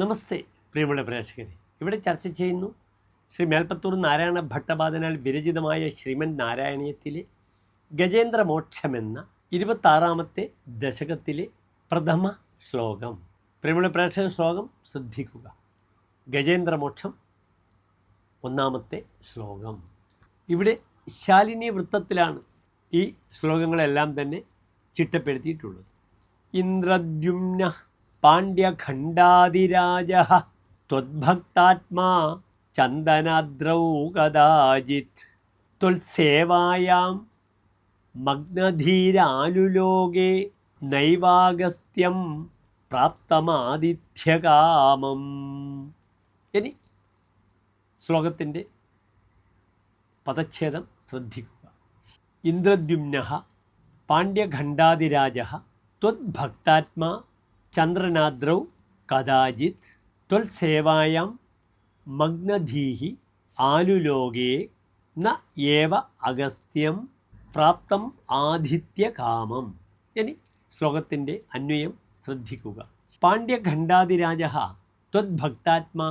നമസ്തേ പ്രിയമുള്ള പ്രേക്ഷകരെ, ഇവിടെ ചർച്ച ചെയ്യുന്നു ശ്രീ മേൽപ്പത്തൂർ നാരായണ ഭട്ടപാദനാൽ വിരചിതമായ ശ്രീമൻ നാരായണീയത്തിലെ ഗജേന്ദ്രമോക്ഷമെന്ന 26ാമത്തെ ദശകത്തിലെ പ്രഥമ ശ്ലോകം. പ്രിയമുള്ള പ്രേക്ഷക, ശ്ലോകം ശ്രദ്ധിക്കുക. ഗജേന്ദ്രമോക്ഷം 1ാമത്തെ ശ്ലോകം. ഇവിടെ ശാലിനി വൃത്തത്തിലാണ് ഈ ശ്ലോകങ്ങളെല്ലാം തന്നെ ചിട്ടപ്പെടുത്തിയിട്ടുള്ളത്. ഇന്ദ്രദ്യുമ്ന പാണ്ഡ്യഖണ്ഡാതിരാജഃ ത്വദ്ഭക്താത്മാ ചന്ദനാദ്രൗ കദാചിത് ത്വത്സേവായാം മഗ്നധീരാനുലോകേ നൈവാഗസ്ത്യം പ്രാപ്തമാദിത്യകാമം. ഇനി ശ്ലോകത്തിൻ്റെ പദച്ഛേദം ശ്രദ്ധിക്കുക. ഇന്ദ്രദ്യുമ്നഃ പാണ്ഡ്യഖണ്ഡാതിരാജഃ ത്വദ്ഭക്താത്മാ ചന്ദ്രനാദ്രൗ കദാചിത് ത്വത്സേവായാം മഗ്നധീഹി ആലുലോകേ ന ഏവ അഗസ്ത്യം പ്രാപ്തം ആദിത്യകാമം. ഇനി ശ്ലോകത്തിൻ്റെ അന്വയം ശ്രദ്ധിക്കുക. പാണ്ഡ്യഖണ്ഡാതിരാജഃ ത്വദ്ഭക്താത്മാ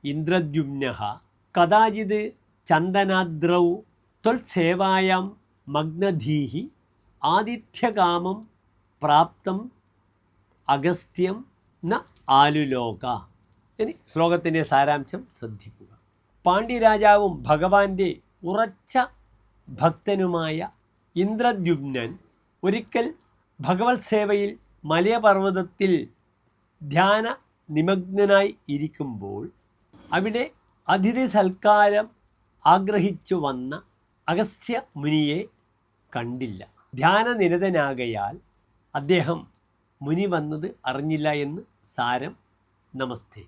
ഇന്ദ്രദ്യുമ്നഃ കദാചിത് ചന്ദനാദ്രൗ ത്വത്സേവായാം മഗ്നധീഹി ആദിത്യകാമം പ്രാപ്തം അഗസ്ത്യം ന ആലുലോക. ഇനി ശ്ലോകത്തിൻ്റെ സാരാംശം ശ്രദ്ധിക്കുക. പാണ്ഡ്യരാജാവും ഭഗവാന്റെ ഉറച്ച ഭക്തനുമായ ഇന്ദ്രദ്യുമ്നൻ ഒരിക്കൽ ഭഗവത് സേവയിൽ മലയപർവ്വതത്തിൽ ധ്യാന നിമഗ്നനായി ഇരിക്കുമ്പോൾ അവിടെ അതിഥി സൽക്കാരം ആഗ്രഹിച്ചു വന്ന അഗസ്ത്യ മുനിയെ കണ്ടില്ല. ധ്യാനനിരതനാകയാൽ അദ്ദേഹം മുനി വന്നത് അറിഞ്ഞില്ല എന്ന് സാരം. നമസ്തേ.